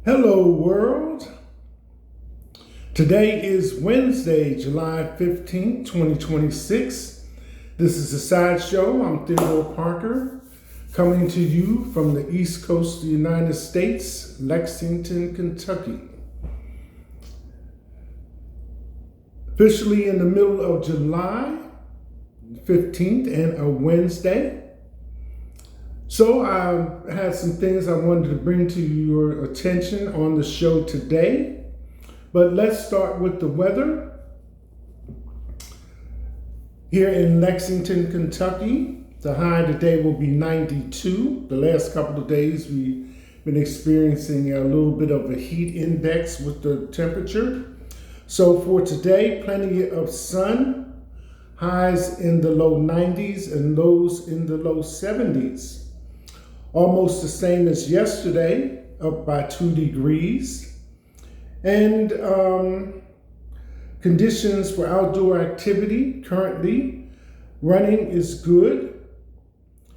Hello, world. Today is Wednesday, July 15th, 2026. This is the Sideshow. I'm Theodore Parker, coming to you from the East Coast of the United States, Lexington, Kentucky. Officially in the middle of July 15th and a Wednesday. So I had some things I wanted to bring to your attention on the show today. But let's start with the weather. Here in Lexington, Kentucky, the high today will be 92. The last couple of days we've been experiencing a little bit of a heat index with the temperature. So for today, plenty of sun, highs in the low 90s and lows in the low 70s. Almost the same as yesterday, up by 2 degrees. And conditions for outdoor activity currently, running is good,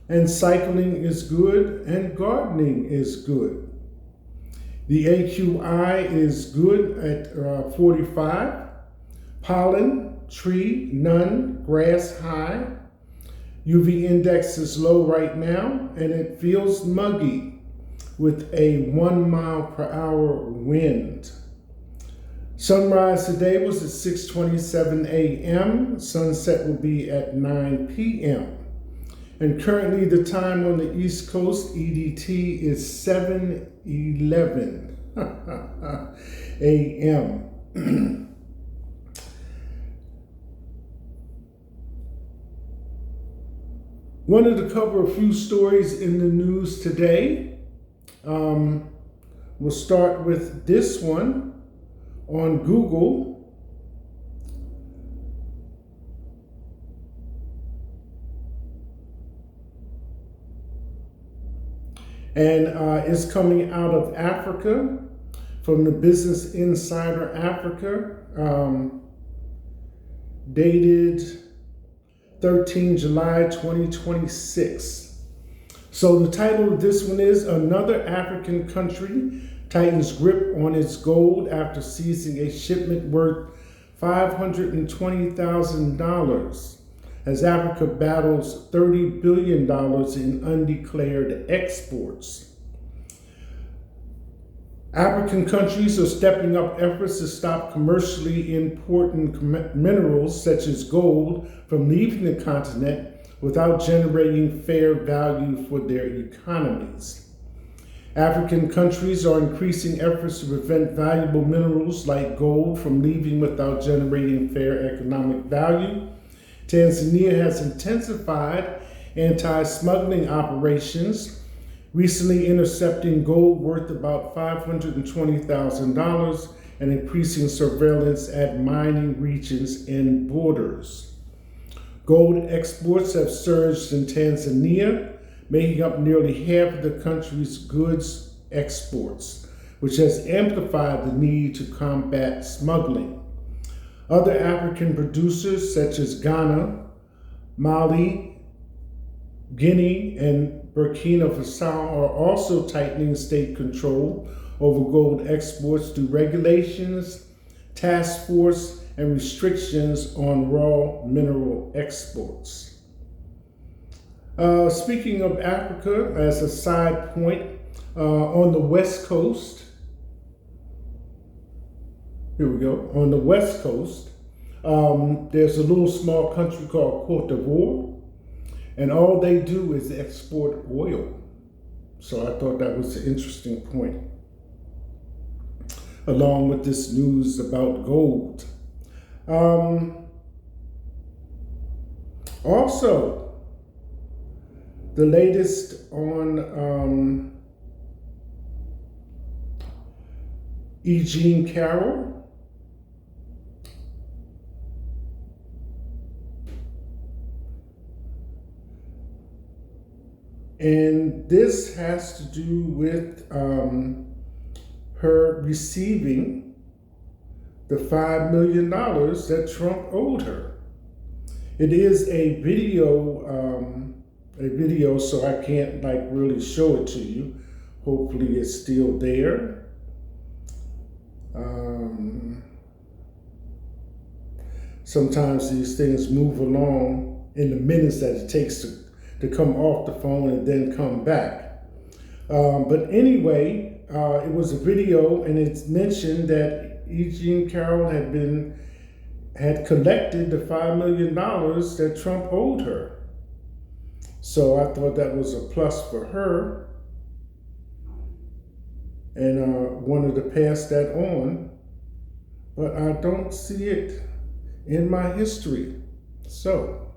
and cycling is good, and gardening is good. The AQI is good at 45. Pollen, tree, none, grass high. UV index is low right now, and it feels muggy with a 1 mile per hour wind. Sunrise today was at 6:27 a.m. Sunset will be at 9 p.m. And currently the time on the East Coast, EDT, is 7:11 a.m. Wanted to cover a few stories in the news today. We'll start with this one on Google. And it's coming out of Africa from the Business Insider Africa, dated 13 July 2026. So the title of this one is Another African Country Tightens Grip on Its Gold After Seizing a Shipment Worth $520,000 as Africa battles $30 billion in undeclared exports. African countries are stepping up efforts to stop commercially important minerals such as gold from leaving the continent without generating fair value for their economies. African countries are increasing efforts to prevent valuable minerals like gold from leaving without generating fair economic value. Tanzania has intensified anti-smuggling operations, recently intercepting gold worth about $520,000 and increasing surveillance at mining regions and borders. Gold exports have surged in Tanzania, making up nearly half of the country's goods exports, which has amplified the need to combat smuggling. Other African producers such as Ghana, Mali, Guinea, and Burkina Faso are also tightening state control over gold exports through regulations, task force, and restrictions on raw mineral exports. Speaking of Africa, as a side point, on the West Coast, here we go, on the West Coast, there's a little small country called Cote d'Ivoire, and all they do is export oil. So I thought that was an interesting point, along with this news about gold. Also, the latest on E. Jean Carroll. And this has to do with her receiving the $5 million that Trump owed her. It is a video, so I can't like really show it to you. Hopefully it's still there. Um, Sometimes these things move along in the minutes that it takes to come off the phone and then come back. But anyway, it was a video, and it's mentioned that E. Jean Carroll had collected the $5 million that Trump owed her. So I thought that was a plus for her, and wanted to pass that on. But I don't see it in my history. So,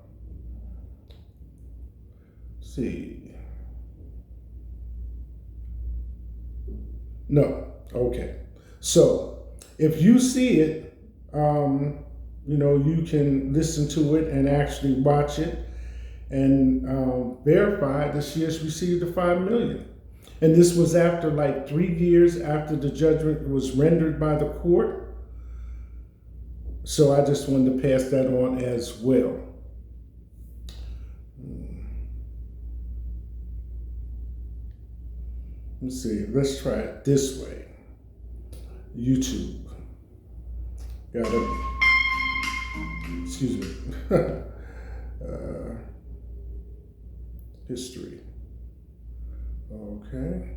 let's see. No. Okay. So, if you see it, you can listen to it and actually watch it and verify that she has received the $5 million. And this was after like 3 years after the judgment was rendered by the court. So I just wanted to pass that on as well. Let's see. Let's try it this way. YouTube. Excuse me. History. Okay.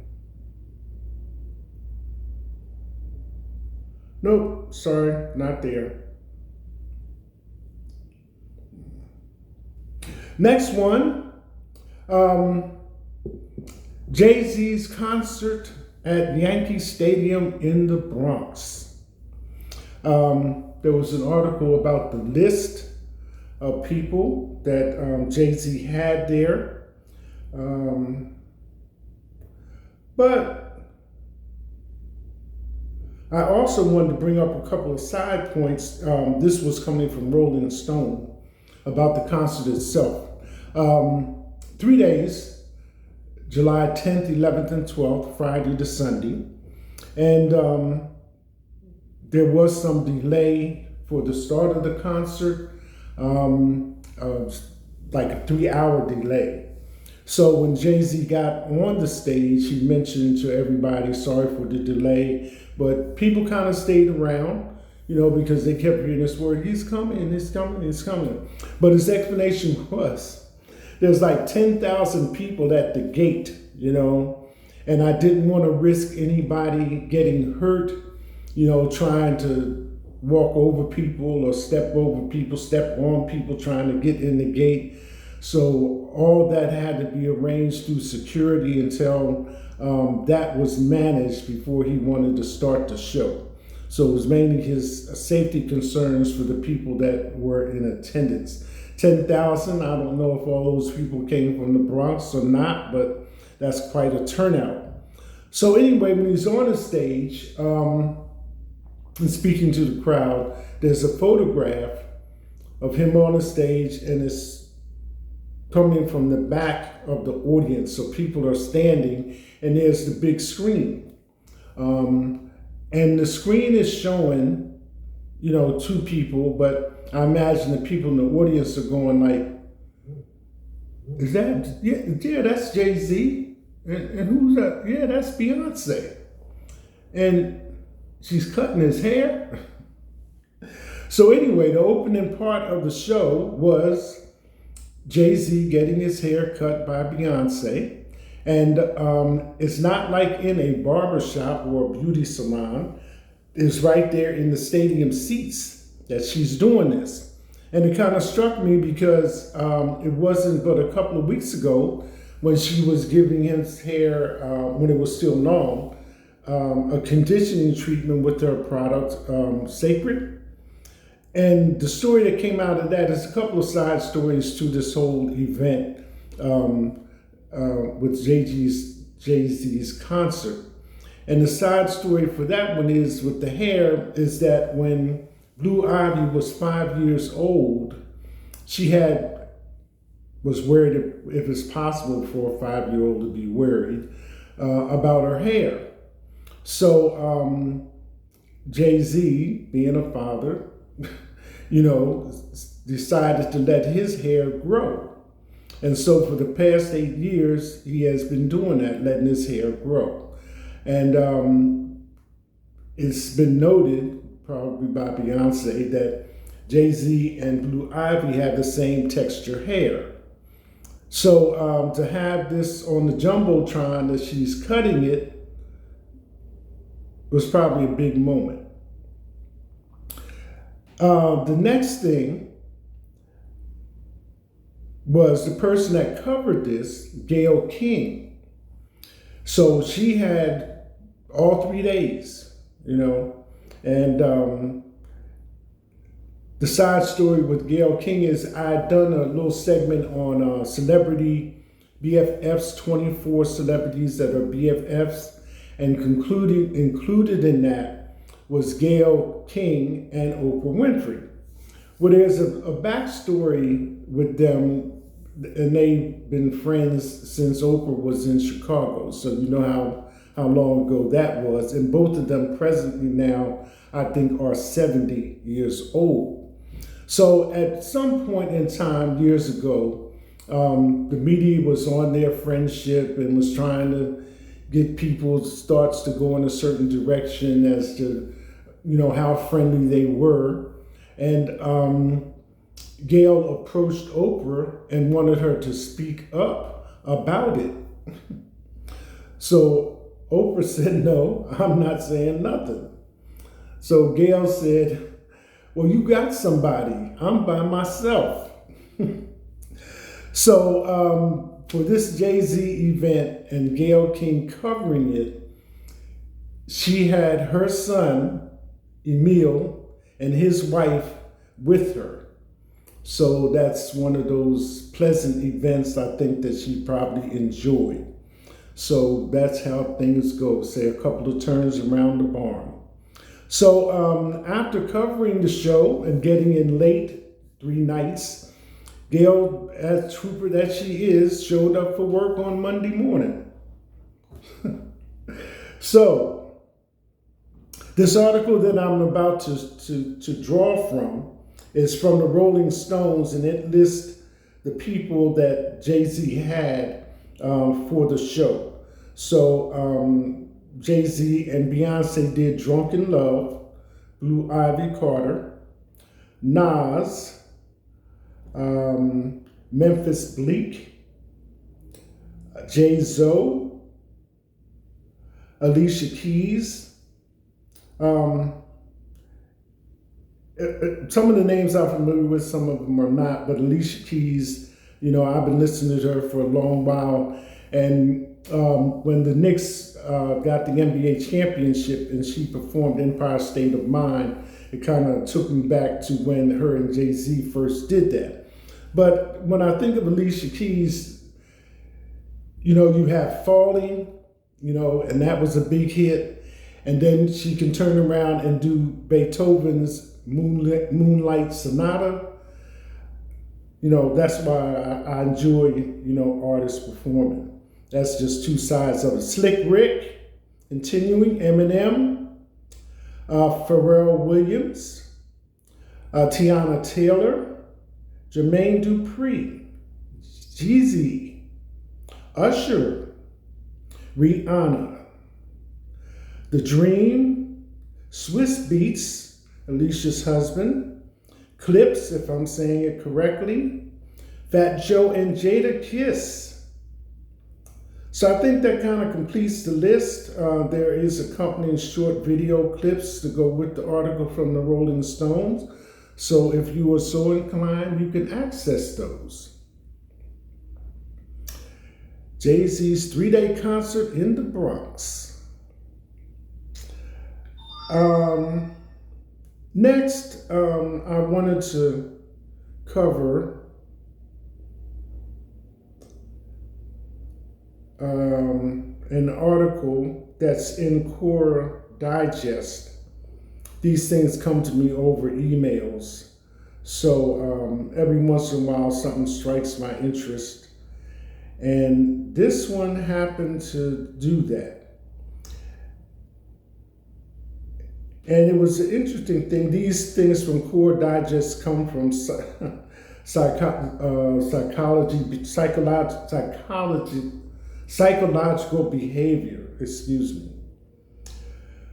Nope, sorry, not there. Next one, Jay-Z's concert at Yankee Stadium in the Bronx. There was an article about the list of people that Jay-Z had there. But I also wanted to bring up a couple of side points. This was coming from Rolling Stone about the concert itself. 3 days, July 10th, 11th, and 12th, Friday to Sunday. And there was some delay for the start of the concert, like a 3-hour delay. So when Jay-Z got on the stage, he mentioned to everybody, sorry for the delay, but people kind of stayed around, because they kept hearing this word, he's coming, he's coming, he's coming. But his explanation was, there's like 10,000 people at the gate, and I didn't want to risk anybody getting hurt, trying to walk over people or step over people, step on people trying to get in the gate. So all that had to be arranged through security until that was managed before he wanted to start the show. So it was mainly his safety concerns for the people that were in attendance. 10,000, I don't know if all those people came from the Bronx or not, but that's quite a turnout. So anyway, when he's on the stage and speaking to the crowd, there's a photograph of him on the stage, and it's coming from the back of the audience. So people are standing, and there's the big screen. And the screen is showing, 2 people, but I imagine the people in the audience are going like, is that, yeah, that's Jay-Z. And who's that? Yeah, that's Beyonce. And she's cutting his hair. So anyway, the opening part of the show was Jay-Z getting his hair cut by Beyonce. And it's not like in a barbershop or a beauty salon. It's right there in the stadium seats that she's doing this. And it kind of struck me because it wasn't but a couple of weeks ago when she was giving his hair, when it was still long, a conditioning treatment with her product, Sacred. And the story that came out of that is a couple of side stories to this whole event with Jay-Z's concert. And the side story for that one is with the hair is that when Blue Ivy was 5 years old, she was worried if it's possible for a 5-year-old to be worried about her hair. So Jay-Z, being a father, decided to let his hair grow. And so for the past 8 years, he has been doing that, letting his hair grow. And it's been noted, probably by Beyonce, that Jay-Z and Blue Ivy have the same texture hair. So to have this on the Jumbotron that she's cutting it was probably a big moment. The next thing was the person that covered this, Gayle King. So she had all 3 days, and the side story with Gayle King is I had done a little segment on celebrity BFFs, 24 celebrities that are BFFs, and included in that was Gayle King and Oprah Winfrey. Well, there's a backstory with them, and they've been friends since Oprah was in Chicago, so you know how long ago that was. And both of them presently now, I think, are 70 years old. So at some point in time, years ago, the media was on their friendship and was trying to get people's thoughts to go in a certain direction as to, how friendly they were. And Gayle approached Oprah and wanted her to speak up about it. So Oprah said, no, I'm not saying nothing. So Gayle said, well, you got somebody. I'm by myself. So for this Jay-Z event and Gayle King covering it, she had her son, Emil, and his wife with her. So that's one of those pleasant events I think that she probably enjoyed. So that's how things go, say a couple of turns around the barn. So after covering the show and getting in late 3 nights, Gayle, as trooper that she is, showed up for work on Monday morning. So this article that I'm about to draw from is from the Rolling Stones, and it lists the people that Jay-Z had for the show. So Jay-Z and Beyonce did Drunken Love, Blue Ivy Carter, Nas, Memphis Bleak, J-Zo, Alicia Keys. Some of the names I'm familiar with, some of them are not, but Alicia Keys, I've been listening to her for a long while. And when the Knicks got the NBA championship and she performed Empire State of Mind, it kind of took me back to when her and Jay-Z first did that. But when I think of Alicia Keys, you have Falling, and that was a big hit. And then she can turn around and do Beethoven's Moonlight Sonata. That's why I enjoy, artists performing. That's just two sides of it. Slick Rick, continuing, Eminem, Pharrell Williams, Tiana Taylor, Jermaine Dupri, Jeezy, Usher, Rihanna, The Dream, Swiss Beats, Alicia's husband, Clips, if I'm saying it correctly, Fat Joe and Jada Kiss. So I think that kind of completes the list. There is accompanying short video clips to go with the article from the Rolling Stones. So if you are so inclined, you can access those. Jay-Z's 3-day concert in the Bronx. Next, I wanted to cover an article that's in Quora Digest. These things come to me over emails. So every once in a while, something strikes my interest. And this one happened to do that. And it was an interesting thing. These things from Quora Digest come from psychological behavior, excuse me.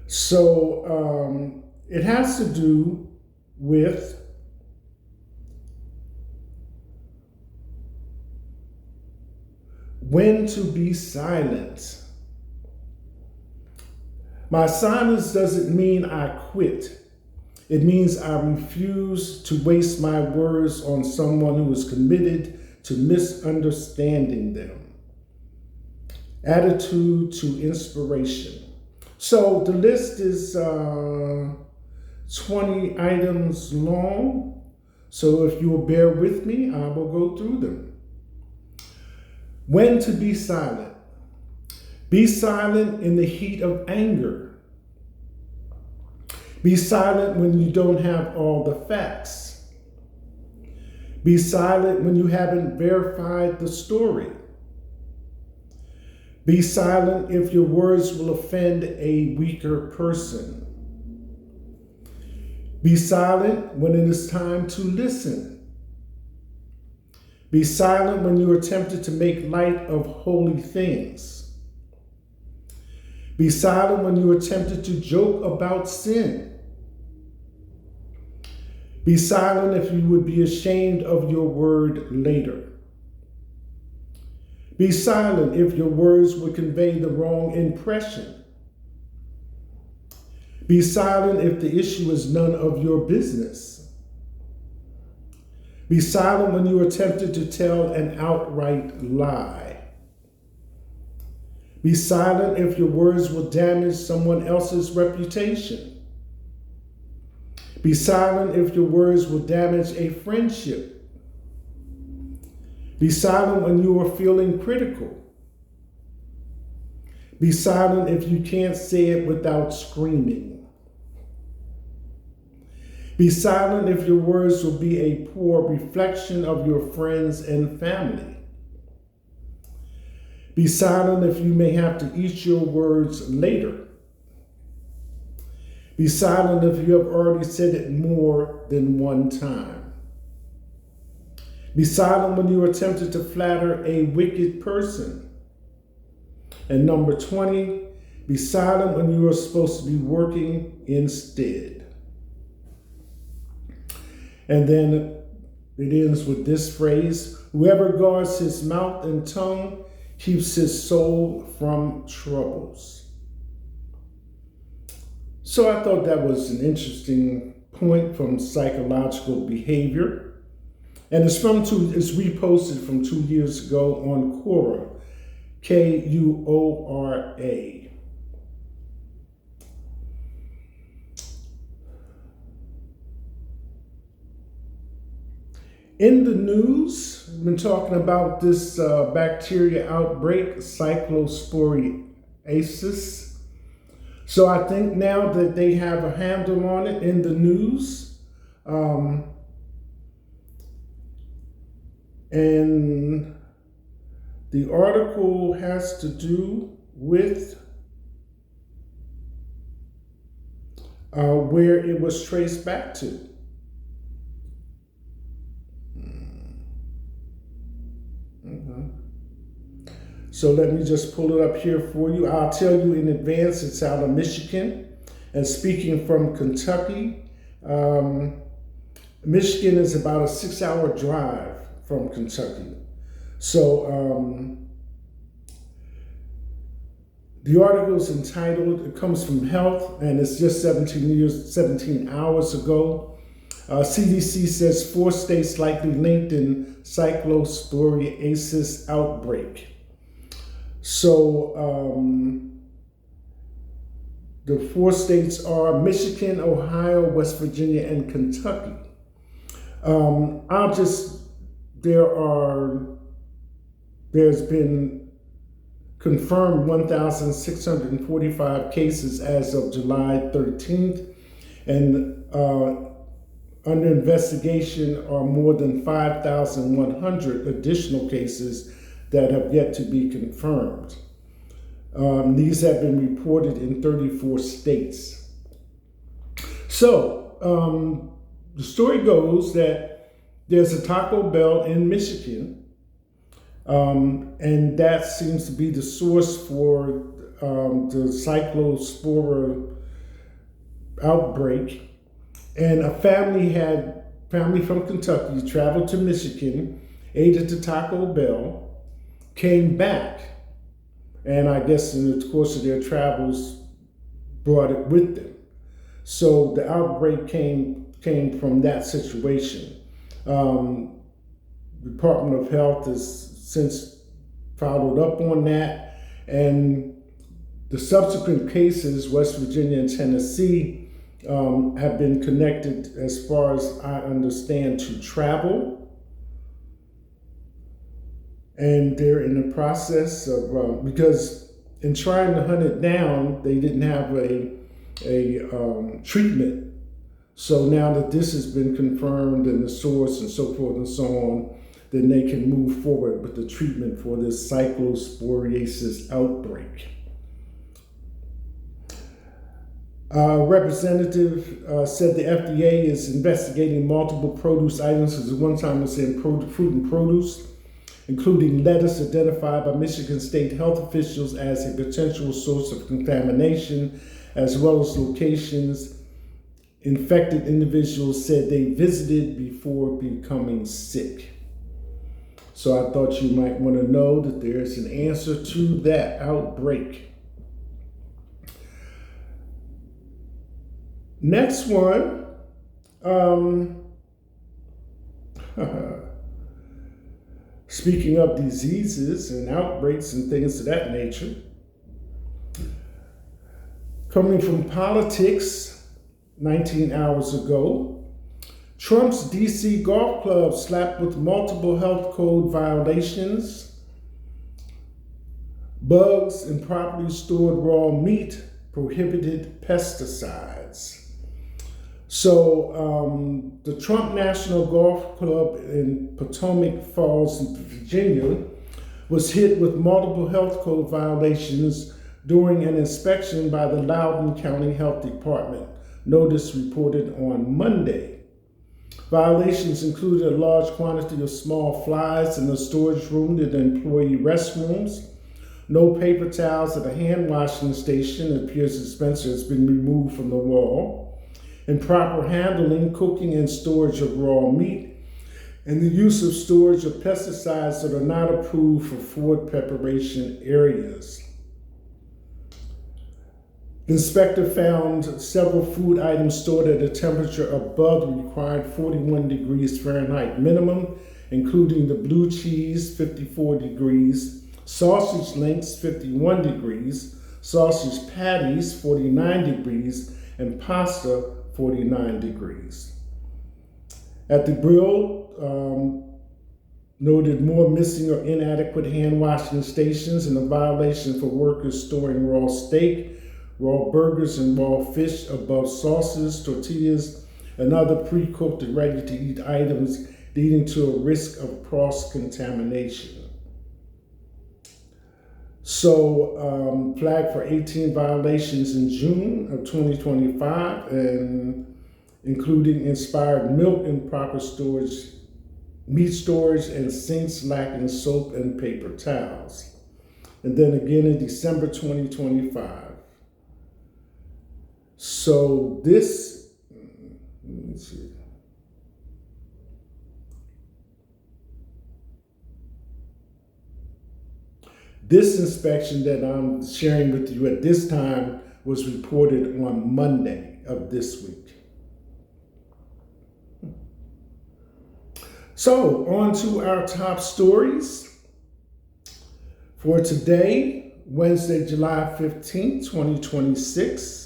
So it has to do with when to be silent. My silence doesn't mean I quit. It means I refuse to waste my words on someone who is committed to misunderstanding them. Attitude to inspiration. So the list is 20 items long. So if you will bear with me, I will go through them. When to be silent. Be silent in the heat of anger. Be silent when you don't have all the facts. Be silent when you haven't verified the story. Be silent if your words will offend a weaker person. Be silent when it is time to listen. Be silent when you are tempted to make light of holy things. Be silent when you are tempted to joke about sin. Be silent if you would be ashamed of your word later. Be silent if your words would convey the wrong impression. Be silent if the issue is none of your business. Be silent when you are tempted to tell an outright lie. Be silent if your words will damage someone else's reputation. Be silent if your words will damage a friendship. Be silent when you are feeling critical. Be silent if you can't say it without screaming. Be silent if your words will be a poor reflection of your friends and family. Be silent if you may have to eat your words later. Be silent if you have already said it more than one time. Be silent when you are tempted to flatter a wicked person. And number 20, be silent when you are supposed to be working instead. And then it ends with this phrase: whoever guards his mouth and tongue keeps his soul from troubles. So I thought that was an interesting point from psychological behavior. And it's reposted from 2 years ago on Quora, Quora. In the news, we've been talking about this bacteria outbreak, cyclosporiasis. So I think now that they have a handle on it in the news, and the article has to do with where it was traced back to. So let me just pull it up here for you. I'll tell you in advance, it's out of Michigan. And speaking from Kentucky, Michigan is about a 6-hour drive from Kentucky. So the article is entitled, it comes from Health, and it's just 17 hours ago. CDC says 4 states likely linked in cyclosporiasis outbreak. So the 4 states are Michigan, Ohio, West Virginia, and Kentucky. There's been confirmed 1,645 cases as of July 13th, and under investigation are more than 5,100 additional cases that have yet to be confirmed. These have been reported in 34 states. So the story goes that there's a Taco Bell in Michigan, and that seems to be the source for the cyclospora outbreak, and a family from Kentucky traveled to Michigan, ate at the Taco Bell, came back, and I guess in the course of their travels brought it with them. So the outbreak came from that situation. Department of Health has since followed up on that, and the subsequent cases, West Virginia and Tennessee, have been connected, as far as I understand, to travel. And they're in the process of, because in trying to hunt it down, they didn't have a treatment. So now that this has been confirmed and the source and so forth and so on, then they can move forward with the treatment for this cyclosporiasis outbreak. Representative said the FDA is investigating multiple produce items, because at one time it was in fruit and produce, including lettuce identified by Michigan state health officials as a potential source of contamination, as well as locations infected individuals said they visited before becoming sick. So I thought you might want to know that there's an answer to that outbreak. Next one, speaking of diseases and outbreaks and things of that nature, coming from politics, 19 hours ago, Trump's DC golf club slapped with multiple health code violations, bugs, improperly stored raw meat, prohibited pesticides. So the Trump National Golf Club in Potomac Falls, Virginia, was hit with multiple health code violations during an inspection by the Loudoun County Health Department. Notice reported on Monday. Violations included a large quantity of small flies in the storage room and employee restrooms, no paper towels at a hand washing station. It appears the dispenser has been removed from the wall, improper handling, cooking, and storage of raw meat, and the use of storage of pesticides that are not approved for food preparation areas. The inspector found several food items stored at a temperature above the required 41 degrees Fahrenheit minimum, including the blue cheese, 54 degrees, sausage links, 51 degrees, sausage patties, 49 degrees, and pasta, 49 degrees. At the grill, noted more missing or inadequate hand washing stations and a violation for workers storing raw steak, raw burgers, and raw fish above sauces, tortillas, and other pre-cooked and ready-to-eat items, leading to a risk of cross-contamination. So, flagged for 18 violations in June of 2025, and including expired milk, improper storage, meat storage, and sinks lacking soap and paper towels. And then again in December 2025. So this, let me see. This inspection that I'm sharing with you at this time was reported on Monday of this week. So on to our top stories for today, Wednesday, July 15th, 2026.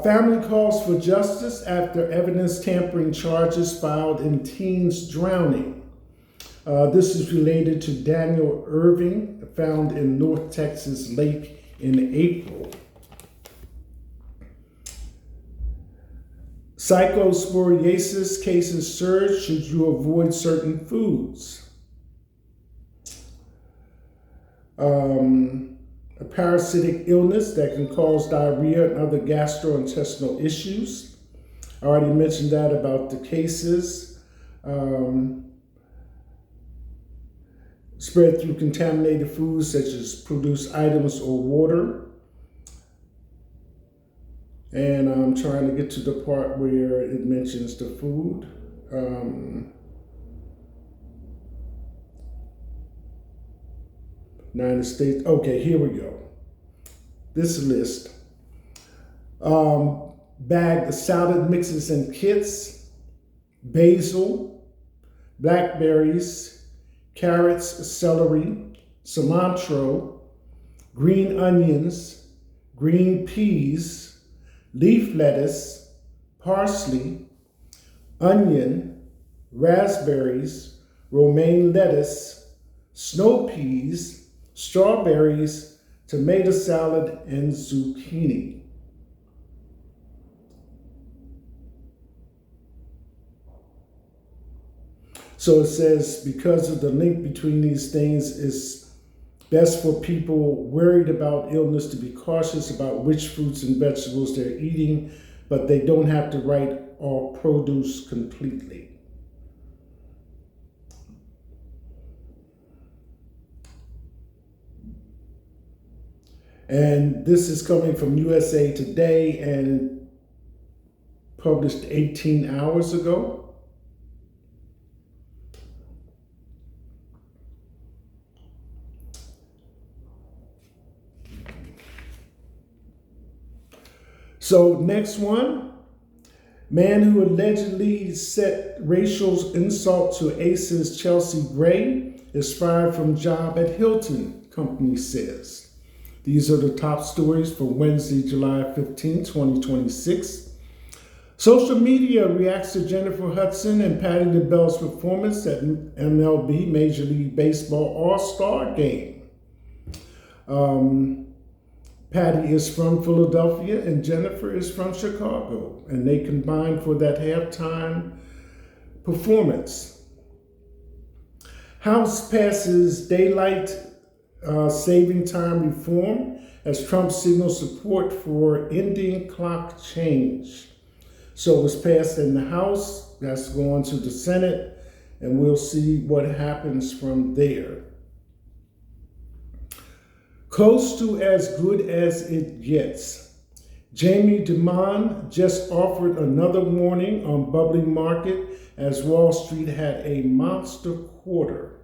Family calls for justice after evidence tampering charges filed in teen's drowning. This is related to Daniel Irving, found in North Texas lake in April. Cyclosporiasis cases surge. Should you avoid certain foods? A parasitic illness that can cause diarrhea and other gastrointestinal issues. I already mentioned that about the cases. spread through contaminated foods such as produce items or water. And I'm trying to get to the part where it mentions the food. United States. Okay, here we go. This list. Bagged salad mixes and kits, basil, blackberries, carrots, celery, cilantro, green onions, green peas, leaf lettuce, parsley, onion, raspberries, romaine lettuce, snow peas, strawberries, tomato salad, and zucchini. So it says, because of the link between these things, it's best for people worried about illness to be cautious about which fruits and vegetables they're eating, but they don't have to write all produce completely. And this is coming from USA Today and published 18 hours ago. So next one, man who allegedly set racial insult to Aces Chelsea Gray is fired from job at Hilton, company says. These are the top stories for Wednesday, July 15, 2026. Social media reacts to Jennifer Hudson and Patti LaBelle's performance at MLB Major League Baseball All-Star Game. Patti is from Philadelphia and Jennifer is from Chicago, and they combined for that halftime performance. House passes daylight saving time reform as Trump signals support for ending clock change. So it was passed in the House, that's going to the Senate, and we'll see what happens from there. Close to as good as it gets. Jamie Dimon just offered another warning on bubbling market as Wall Street had a monster quarter.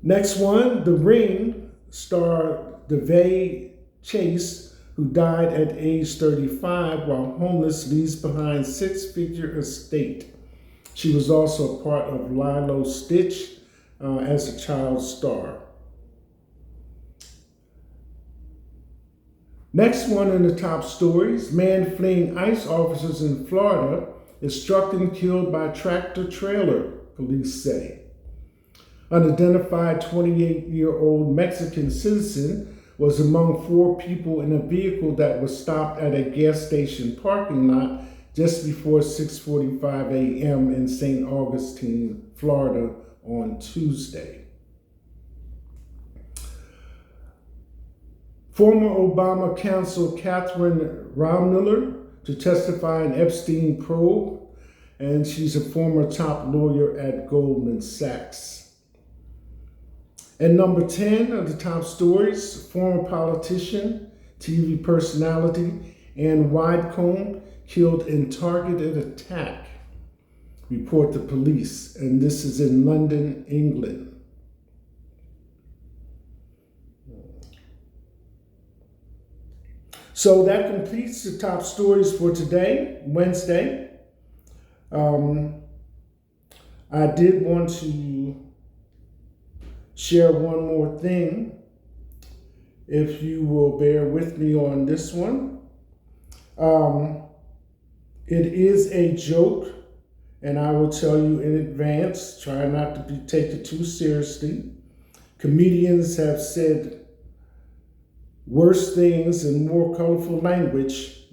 Next one, The Ring star DeVay Chase, who died at age 35 while homeless, leaves behind six-figure estate. She was also a part of Lilo Stitch as a child star. Next one in the top stories, man fleeing ICE officers in Florida is struck and killed by tractor trailer, police say. Unidentified 28-year-old Mexican citizen was among four people in a vehicle that was stopped at a gas station parking lot just before 6:45 a.m. in St. Augustine, Florida on Tuesday. Former Obama counsel Catherine Raumiller to testify in Epstein probe, and she's a former top lawyer at Goldman Sachs. And number 10 of the top stories, former politician, TV personality, Ann Widdecombe killed in targeted attack, report the police, and this is in London, England. So that completes the top stories for today, Wednesday. I did want to share one more thing, if you will bear with me on this one. It is a joke, and I will tell you in advance, try not to take it too seriously. Comedians have said worse things in more colorful language.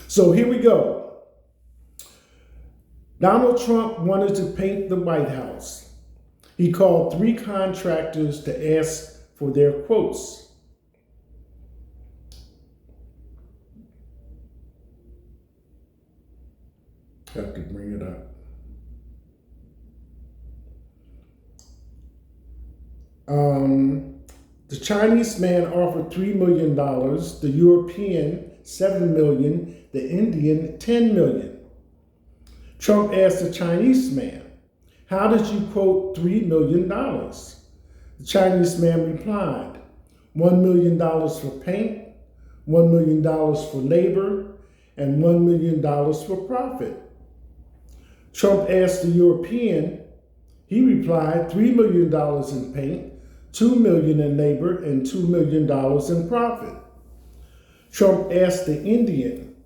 So here we go. Donald Trump wanted to paint the White House. He called 3 contractors to ask for their quotes. Have to bring it up. The Chinese man offered $3 million, the European $7 million, the Indian $10 million. Trump asked the Chinese man, "How did you quote $3 million? The Chinese man replied, $1 million for paint, $1 million for labor, and $1 million for profit. Trump asked the European, he replied, $3 million in paint, $2 million in labor, and $2 million in profit. Trump asked the Indian,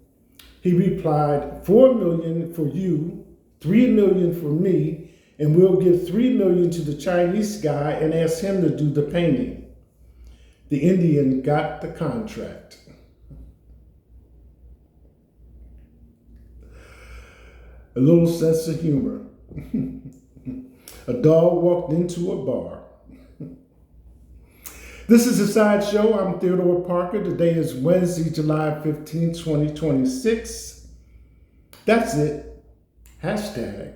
he replied, $4 million for you, $3 million for me, and we'll give $3 million to the Chinese guy and ask him to do the painting. The Indian got the contract." A little sense of humor. A dog walked into a bar. This is a sideshow. I'm Theodore Parker. Today is Wednesday, July 15, 2026. That's it. Hashtag